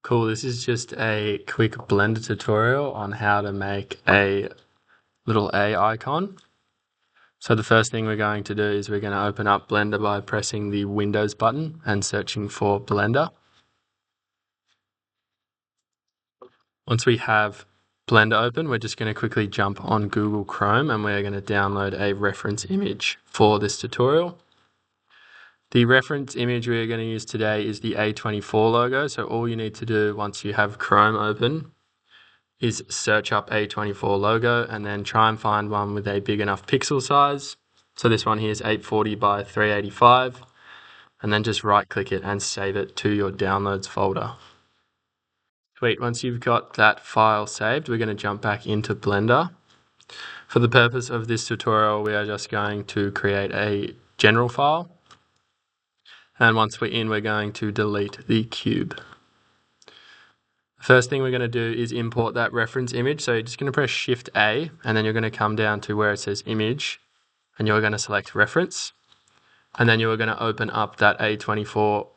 Cool, this is just a quick Blender tutorial on how to make a little A icon. So the first thing we're going to do is we're going to open up Blender by pressing the Windows button and searching for Blender. Once we have Blender open, we're just going to quickly jump on Google Chrome and we're going to download a reference image for this tutorial. The reference image we're going to use today is the A24 logo. So all you need to do once you have Chrome open is search up A24 logo and then try and find one with a big enough pixel size. So this one here is 840 by 385, and then just right click it and save it to your downloads folder. Sweet, once you've got that file saved, we're going to jump back into Blender. For the purpose of this tutorial, we are just going to create a general file. And once we're in, we're going to delete the cube. First thing we're going to do is import that reference image. So you're just going to press Shift A and then you're going to come down to where it says image and you're going to select reference. And then you're going to open up that A24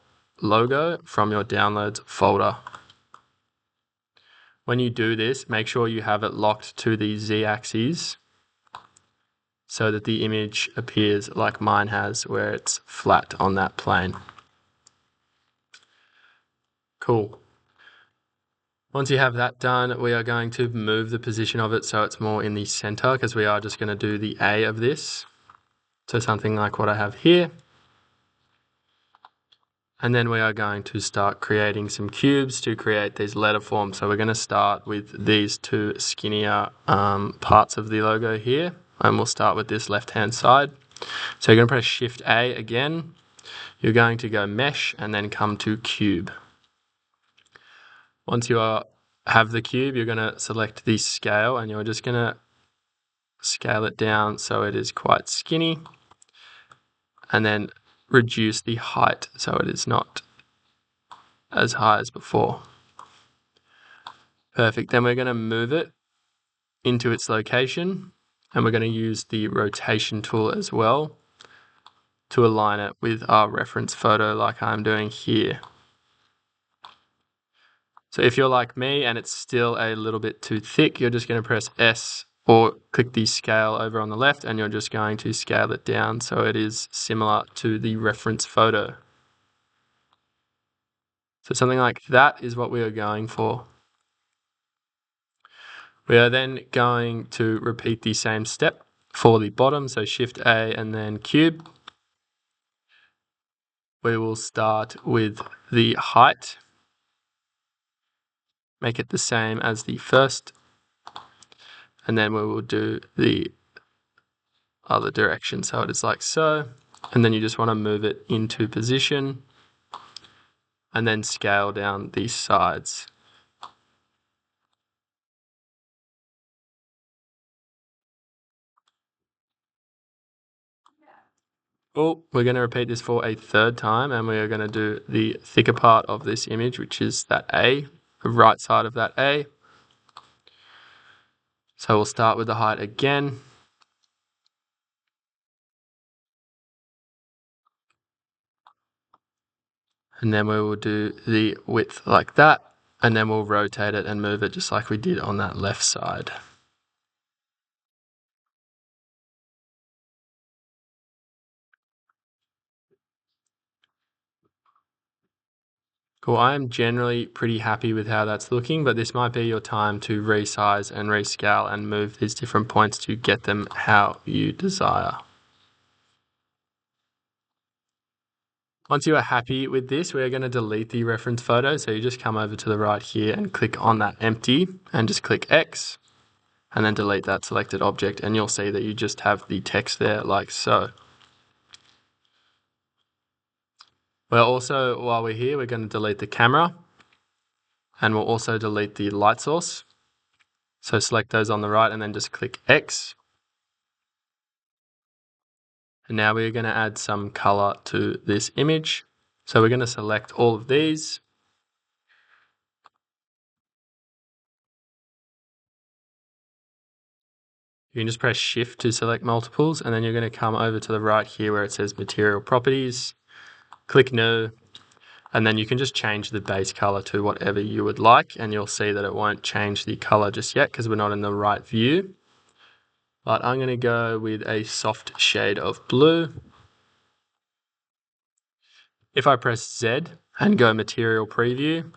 logo from your downloads folder. When you do this, make sure you have it locked to the Z-axis so that the image appears like mine has, where it's flat on that plane. Cool. Once you have that done, we are going to move the position of it so it's more in the center, because we are just going to do the A of this. So something like what I have here. And then we are going to start creating some cubes to create these letter forms. So we're going to start with these two skinnier parts of the logo here. And we'll start with this left-hand side. So you're going to press Shift A again. You're going to go Mesh and then come to Cube. Once you have the cube, you're going to select the scale and you're just going to scale it down so it is quite skinny. And then reduce the height so it is not as high as before. Perfect. Then we're going to move it into its location and we're going to use the rotation tool as well to align it with our reference photo like I'm doing here. So if you're like me and it's still a little bit too thick, you're just going to press S or click the scale over on the left and you're just going to scale it down so it is similar to the reference photo. So something like that is what we are going for. We are then going to repeat the same step for the bottom, so Shift A and then Cube. We will start with the height, make it the same as the first, and then we will do the other direction, so it is like so, and then you just want to move it into position, and then scale down the sides. Oh, we're going to repeat this for a third time and we are going to do the thicker part of this image, which is that A, the right side of that A. So we'll start with the height again. And then we will do the width like that. And then we'll rotate it and move it just like we did on that left side. Cool, I am generally pretty happy with how that's looking, but this might be your time to resize and rescale and move these different points to get them how you desire. Once you are happy with this, we're going to delete the reference photo. So you just come over to the right here and click on that empty and just click X and then delete that selected object and you'll see that you just have the text there like so. Well, also, while we're here, we're going to delete the camera and we'll also delete the light source. So select those on the right and then just click X. And now we're going to add some color to this image. So we're going to select all of these. You can just press Shift to select multiples and then you're going to come over to the right here where it says Material Properties. Click New. And then you can just change the base color to whatever you would like, and you'll see that it won't change the color just yet because we're not in the right view. But I'm going to go with a soft shade of blue. If I press Z and go material preview,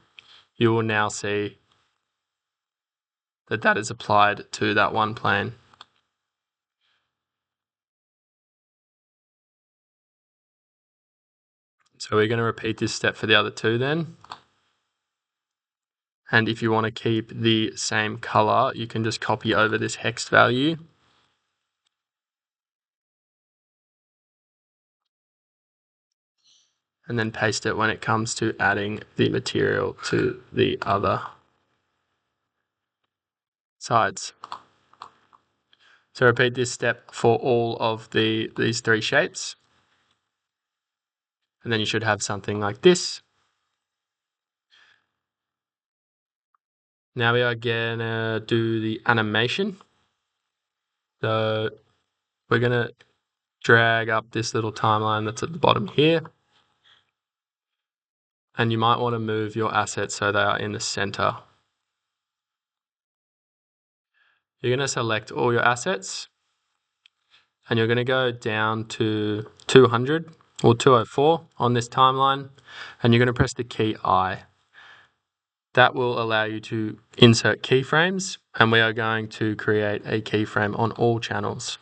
you will now see that that is applied to that one plane. So we're going to repeat this step for the other two then. And if you want to keep the same color, you can just copy over this hex value. And then paste it when it comes to adding the material to the other sides. So repeat this step for all of these three shapes. And then you should have something like this. Now we are gonna do the animation. So we're gonna drag up this little timeline that's at the bottom here. And you might want to move your assets so they are in the center. You're gonna select all your assets and you're gonna go down to 200 or 204 on this timeline, and you're gonna press the key I. That will allow you to insert keyframes, and we are going to create a keyframe on all channels.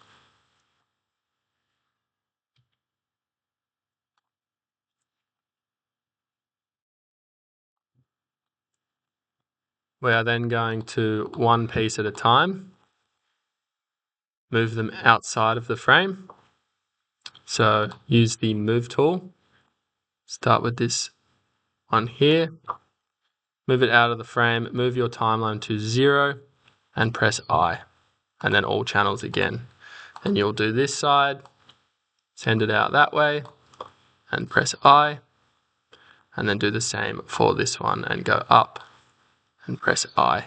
We are then going to one piece at a time, move them outside of the frame. So use the move tool, start with this one here, move it out of the frame, move your timeline to 0 and press I, and then all channels again. And you'll do this side, send it out that way and press I, and then do the same for this one and go up and press I.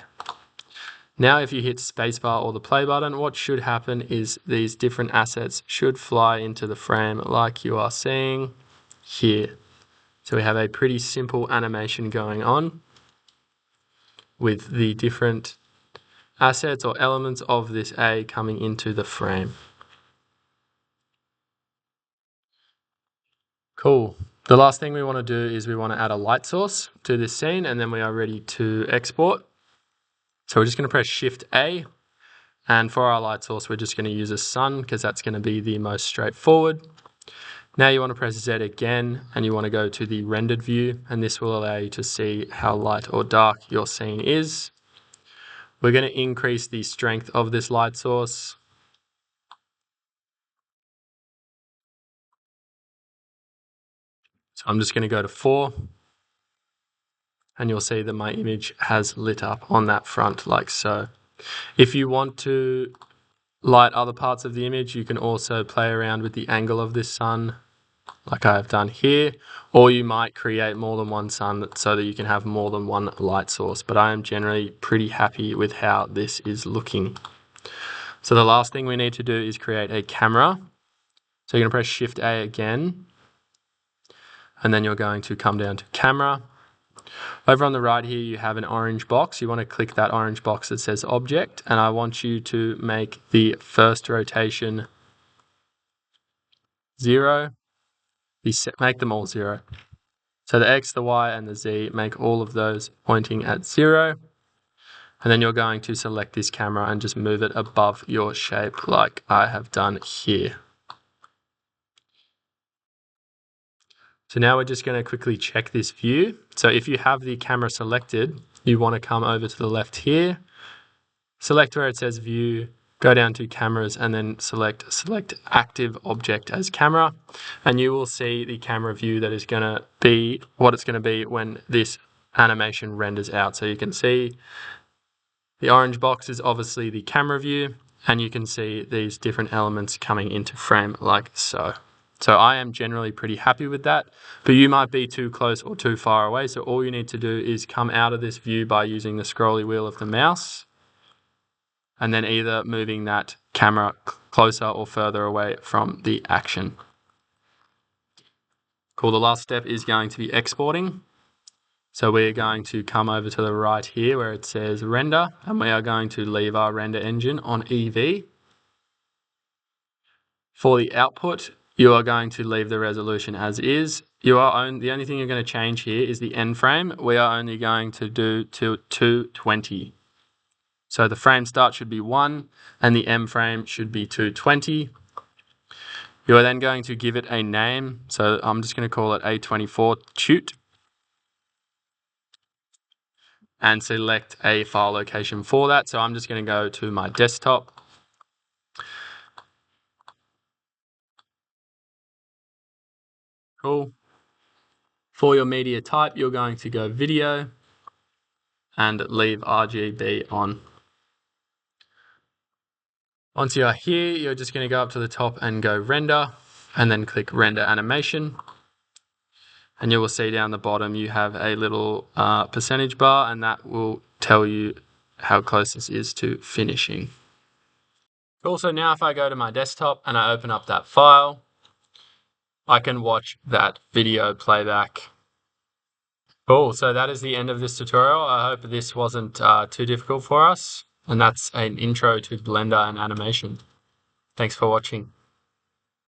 Now if you hit spacebar or the play button, what should happen is these different assets should fly into the frame like you are seeing here. So we have a pretty simple animation going on with the different assets or elements of this A coming into the frame. Cool. The last thing we want to do is we want to add a light source to this scene, and then we are ready to export. So we're just going to press Shift A, and for our light source we're just going to use a sun because that's going to be the most straightforward. Now you want to press Z again and you want to go to the rendered view, and this will allow you to see how light or dark your scene is. We're going to increase the strength of this light source. So I'm just going to go to 4, and you'll see that my image has lit up on that front like so. If you want to light other parts of the image, you can also play around with the angle of this sun like I have done here, or you might create more than one sun so that you can have more than one light source, but I am generally pretty happy with how this is looking. So the last thing we need to do is create a camera. So you're going to press Shift A again, and then you're going to come down to camera. Over on the right here you have an orange box. You want to click that orange box that says object, and I want you to make the first rotation 0. Make them all 0. So the X, the Y, and the Z, make all of those pointing at 0. And then you're going to select this camera and just move it above your shape like I have done here. So now we're just going to quickly check this view. So if you have the camera selected, you want to come over to the left here, select where it says view, go down to cameras, and then select active object as camera, and you will see the camera view that is going to be what it's going to be when this animation renders out. So you can see the orange box is obviously the camera view, and you can see these different elements coming into frame like so. So I am generally pretty happy with that, but you might be too close or too far away. So all you need to do is come out of this view by using the scrolly wheel of the mouse, and then either moving that camera closer or further away from the action. Cool, the last step is going to be exporting. So we're going to come over to the right here where it says render, and we are going to leave our render engine on EV. For the output, you are going to leave the resolution as is. The only thing you're going to change here is the end frame. We are only going to do to 220. So the frame start should be 1 and the end frame should be 220. You are then going to give it a name. So I'm just going to call it a24 shoot and select a file location for that. So I'm just going to go to my desktop. Cool. For your media type, you're going to go video and leave RGB on. Once you are here, you're just going to go up to the top and go render and then click render animation. And you will see down the bottom you have a little percentage bar, and that will tell you how close this is to finishing. Also, now if I go to my desktop and I open up that file, I can watch that video playback. Cool, so that is the end of this tutorial. I hope this wasn't too difficult for us. And that's an intro to Blender and animation. Thanks for watching.